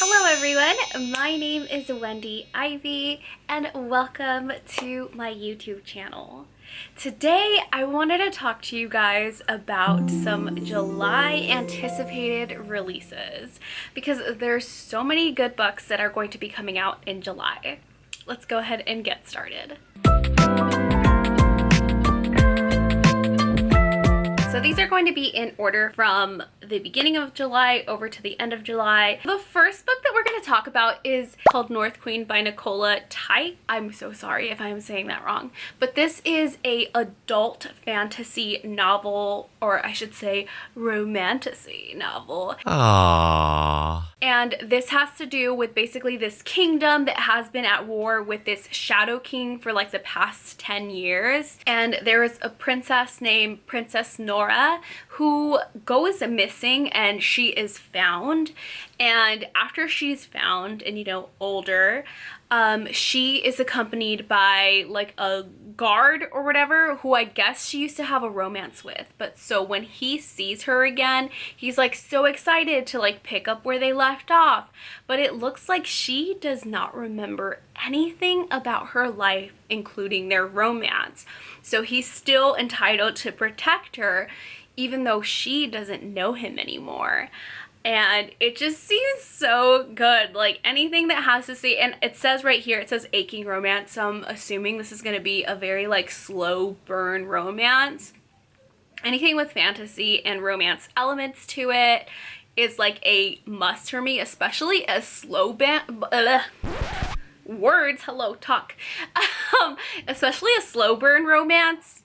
Hello everyone, my name is Wendy Ivy and welcome to my YouTube channel. Today I wanted to talk to you guys about some July anticipated releases because there's so many good books that are going to be coming out in July. Let's go ahead and get started. So these are going to be in order from the beginning of July over to the end of July. The first book that we're going to talk about is called North Queen by Nichole. Tyche. I'm so sorry if I'm saying that wrong, but this is a adult fantasy novel, or I should say romantasy novel. Aww. And this has to do with basically this kingdom that has been at war with this shadow king for like the past 10 years. And there is a princess named Princess Nora who goes missing and she is found. And after she's found and, you know, older, she is accompanied by like a guard or whatever who I guess she used to have a romance with. But so when he sees her again, he's like so excited to like pick up where they left off. But it looks like she does not remember anything about her life, including their romance. So he's still entitled to protect her, even though she doesn't know him anymore. And it just seems so good. Like anything that has to say, and it says right here, it says aching romance. So I'm assuming this is going to be a very like slow burn romance. Anything with fantasy and romance elements to it is like a must for me, especially a slow words, hello, talk. Especially a slow burn romance.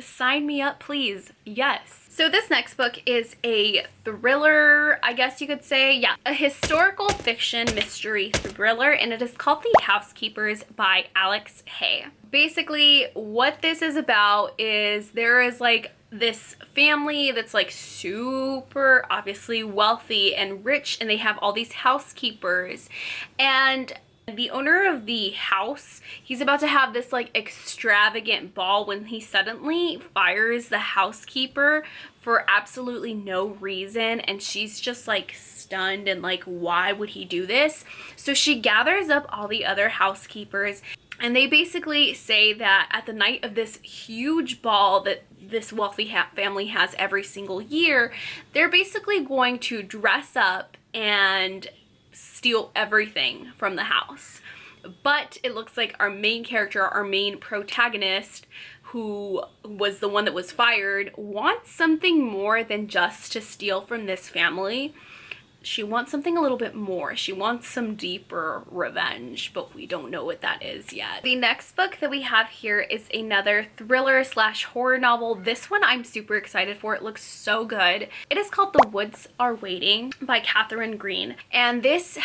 Sign me up, please. Yes. So this next book is a thriller, I guess you could say. Yeah, a historical fiction mystery thriller, and it is called The Housekeepers by Alex Hay. Basically, what this is about is there is like this family that's like super obviously wealthy and rich, and they have all these housekeepers, and the owner of the house, he's about to have this like extravagant ball when he suddenly fires the housekeeper for absolutely no reason, and she's just like stunned and like, why would he do this? So she gathers up all the other housekeepers, and they basically say that at the night of this huge ball that this wealthy family has every single year, they're basically going to dress up and steal everything from the house. But it looks like our main character, our main protagonist, who was the one that was fired, wants something more than just to steal from this family. She wants something a little bit more. She wants some deeper revenge, but we don't know what that is yet. The next book that we have here is another thriller slash horror novel. This one I'm super excited for. It looks so good. It is called The Woods Are Waiting by Katherine Green. And this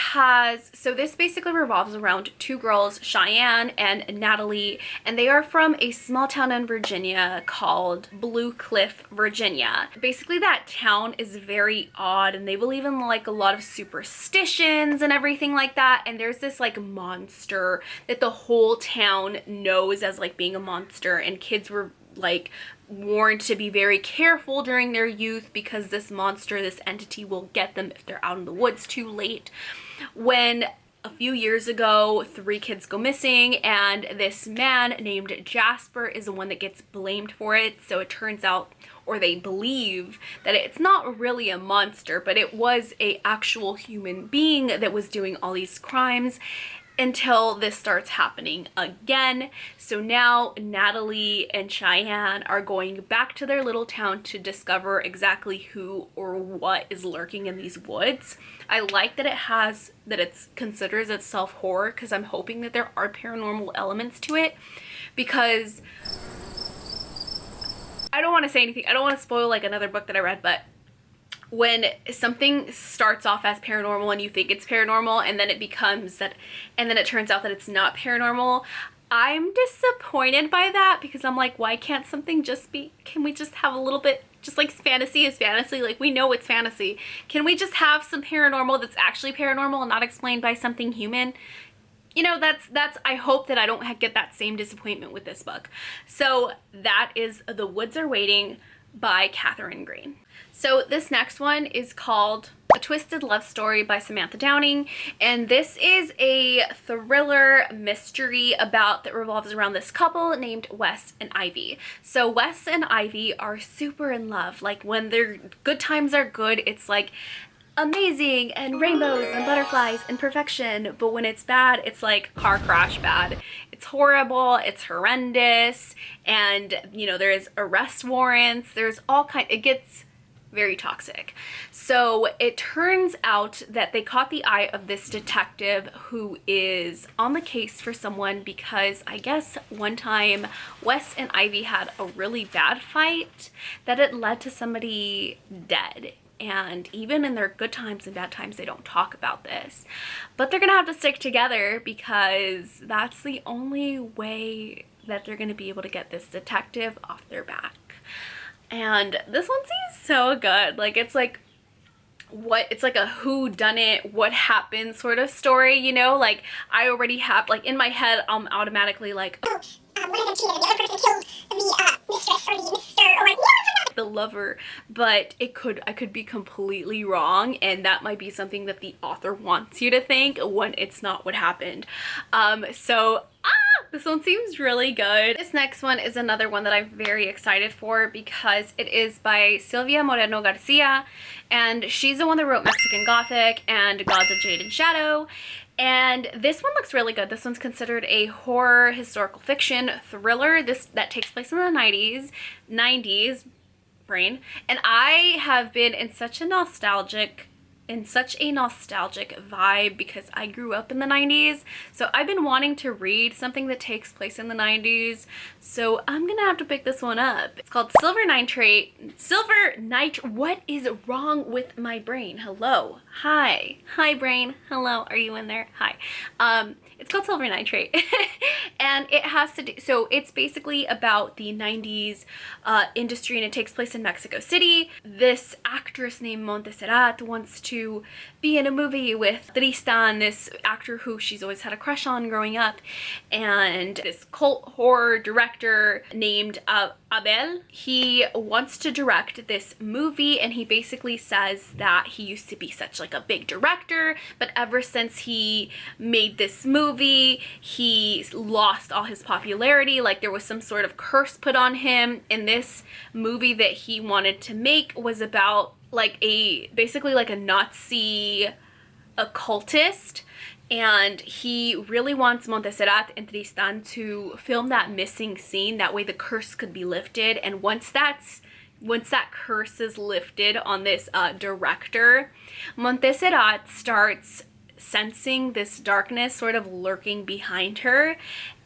basically revolves around two girls, Cheyenne and Natalie, and they are from a small town in Virginia called Blue Cliff, Virginia. Basically that town is very odd, and they believe in like a lot of superstitions and everything like that, and there's this like monster that the whole town knows as like being a monster, and kids were like warned to be very careful during their youth because this monster, this entity, will get them if they're out in the woods too late. When a few years ago 3 kids go missing, and this man named Jasper is the one that gets blamed for it. So it turns out, or they believe, that it's not really a monster, but it was a actual human being that was doing all these crimes, until this starts happening again. So now Natalie and Cheyenne are going back to their little town to discover exactly who or what is lurking in these woods. I like that it considers itself horror, because I'm hoping that there are paranormal elements to it, because I don't want to say anything. I don't want to spoil like another book that I read, but when something starts off as paranormal and you think it's paranormal, and then it becomes that, and then it turns out that it's not paranormal, I'm disappointed by that, because I'm like, why can't something just be, can we just have a little bit, just like fantasy is fantasy, like we know it's fantasy. Can we just have some paranormal that's actually paranormal and not explained by something human? You know, that's I hope that I don't get that same disappointment with this book. So that is The Woods Are Waiting by Katherine Green. So this next one is called A Twisted Love Story by Samantha Downing, and this is a thriller mystery that revolves around this couple named Wes and Ivy. So Wes and Ivy are super in love. Like when their good times are good, it's like amazing and rainbows and butterflies and perfection, but when it's bad, it's like car crash bad. It's horrible, it's horrendous, and you know, there's arrest warrants, there's all it gets very toxic. So it turns out that they caught the eye of this detective who is on the case for someone because I guess one time Wes and Ivy had a really bad fight that it led to somebody dead. And even in their good times and bad times, they don't talk about this. But they're gonna have to stick together because that's the only way that they're gonna be able to get this detective off their back. And this one seems so good. Like it's like a whodunit, what happened sort of story, you know? Like I already have, like in my head, I'm automatically like, oh, one of them cheated, the other person killed the mistress or the mister or the lover. But I could be completely wrong, and that might be something that the author wants you to think when it's not what happened. This one seems really good. This next one is another one that I'm very excited for because it is by Silvia Moreno-Garcia, and she's the one that wrote Mexican Gothic and Gods of Jade and Shadow. And this one looks really good. This one's considered a horror historical fiction thriller. That takes place in the 90s brain. And I have been in such a nostalgic vibe because I grew up in the 90s. So I've been wanting to read something that takes place in the 90s. So I'm gonna have to pick this one up. It's called Nitrate. What is wrong with my brain? Hello. Hi brain. Hello. Are you in there? Hi. It's called Silver Nitrate. And it has to do, so it's basically about the 90s industry, and it takes place in Mexico City. This actress named Montserrat wants to be in a movie with Tristan, this actor who she's always had a crush on growing up, and this cult horror director named Abel, he wants to direct this movie, and he basically says that he used to be such like a big director, but ever since he made this movie, he lost all his popularity. Like there was some sort of curse put on him, and this movie that he wanted to make was about like basically like a Nazi occultist, and he really wants Montserrat and Tristan to film that missing scene. That way the curse could be lifted, and once that curse is lifted on this director, Montserrat starts sensing this darkness sort of lurking behind her,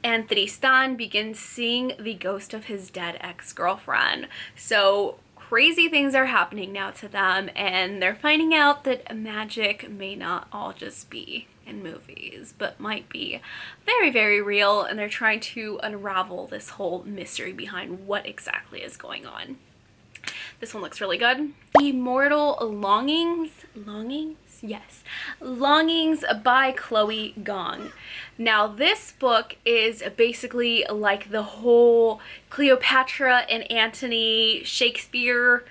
and Tristan begins seeing the ghost of his dead ex-girlfriend. So crazy things are happening now to them, and they're finding out that magic may not all just be in movies, but might be very, very real, and they're trying to unravel this whole mystery behind what exactly is going on. This one looks really good. Immortal Longings? Yes. Longings by Chloe Gong. Now this book is basically like the whole Cleopatra and Antony Shakespeare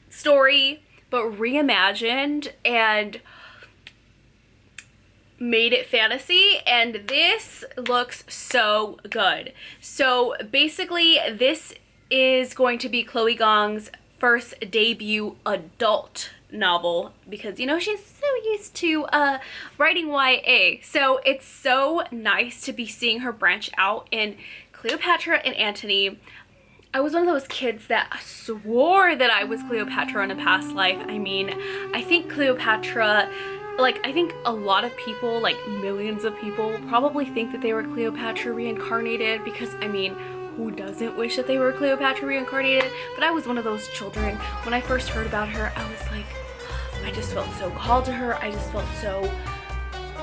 story, but reimagined and made it fantasy, and this looks so good. So basically this is going to be Chloe Gong's first debut adult novel, because you know she's so used to writing YA, so it's so nice to be seeing her branch out in Cleopatra and Antony. I was one of those kids that swore that I was Cleopatra in a past life. I mean, I think Cleopatra, like I think a lot of people, like millions of people, probably think that they were Cleopatra reincarnated, because I mean, who doesn't wish that they were Cleopatra reincarnated? But I was one of those children. When I first heard about her, I was like, I just felt so called to her. I just felt so,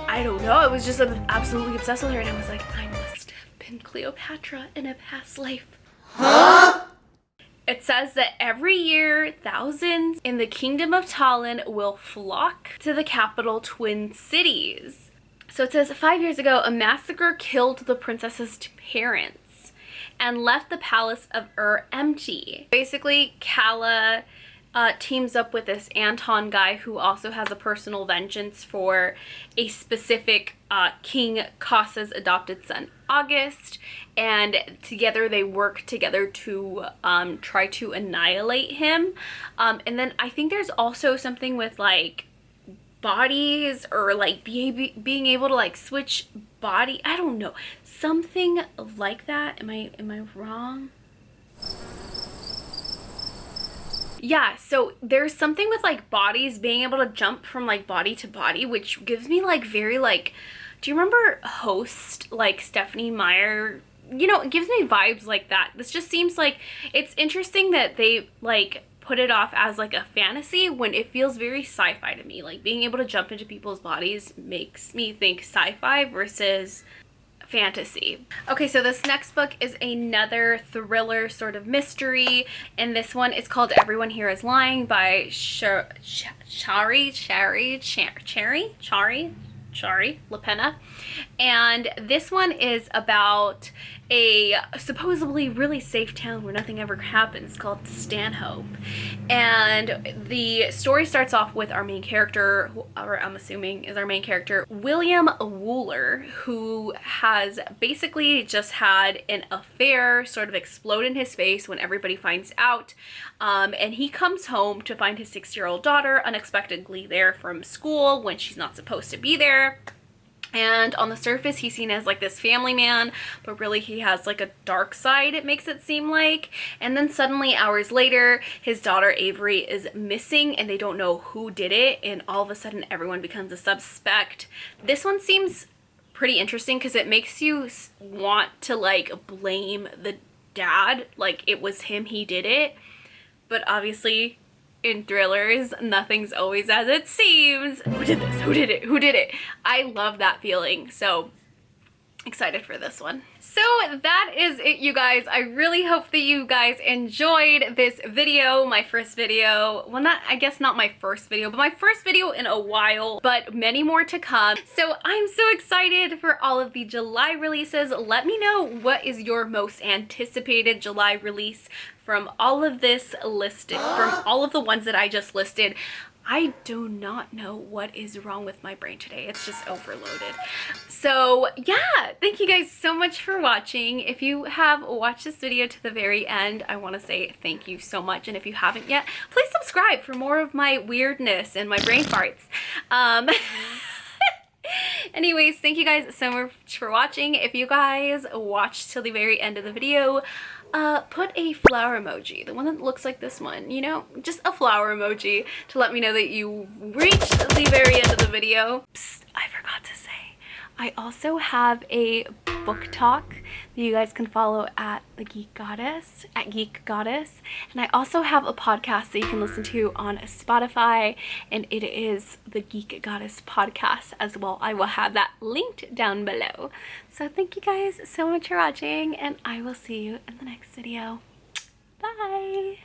I don't know, I was just absolutely obsessed with her, and I was like, I must have been Cleopatra in a past life. Huh? It says that every year, thousands in the Kingdom of Talon will flock to the capital Twin Cities. So it says, 5 years ago, a massacre killed the princess's parents and left the palace of empty. Basically, Calla teams up with this Anton guy who also has a personal vengeance for a specific King Casa's adopted son, August, and together they work together to try to annihilate him. And then I think there's also something with like bodies, or like being able to like switch body. I don't know, something like that. Am I wrong? Yeah, so there's something with like bodies being able to jump from like body to body, which gives me like very like, do you remember Host, like Stephanie Meyer? You know, it gives me vibes like that. This just seems like, it's interesting that they like put it off as like a fantasy when it feels very sci-fi to me. Like being able to jump into people's bodies makes me think sci-fi versus fantasy. Okay, so this next book is another thriller sort of mystery, and this one is called Everyone Here Is Lying by Shari Lapena. And this one is about a supposedly really safe town where nothing ever happens called Stanhope. And the story starts off with our main character, or I'm assuming is our main character, William Wooler, who has basically just had an affair sort of explode in his face when everybody finds out. And he comes home to find his 6-year-old daughter unexpectedly there from school when she's not supposed to be there. And on the surface, he's seen as like this family man, but really he has like a dark side, it makes it seem like. And then suddenly, hours later, his daughter Avery is missing and they don't know who did it. And all of a sudden, everyone becomes a suspect. This one seems pretty interesting because it makes you want to like blame the dad, like it was him, he did it. But obviously, in thrillers, nothing's always as it seems. Who did this? Who did it? Who did it? I love that feeling. So excited for this one. So that is it, you guys. I really hope that you guys enjoyed this video, my first video. Well, I guess not my first video, but my first video in a while, but many more to come. So I'm so excited for all of the July releases. Let me know what is your most anticipated July release from all of this listed, from all of the ones that I just listed. I do not know what is wrong with my brain today. It's just overloaded. So yeah, thank you guys so much for watching. If you have watched this video to the very end, I want to say thank you so much. And if you haven't yet, please subscribe for more of my weirdness and my brain farts. Anyways, thank you guys so much for watching. If you guys watched till the very end of the video, put a flower emoji, the one that looks like this one, you know, just a flower emoji to let me know that you reached the very end of the video. Psst, I forgot to say, I also have a Booktok that you guys can follow at the Geek Goddess, at Geek Goddess, and I also have a podcast that you can listen to on Spotify, and it is the Geek Goddess podcast as well. I will have that linked down below. So thank you guys so much for watching, and I will see you in the next video. Bye!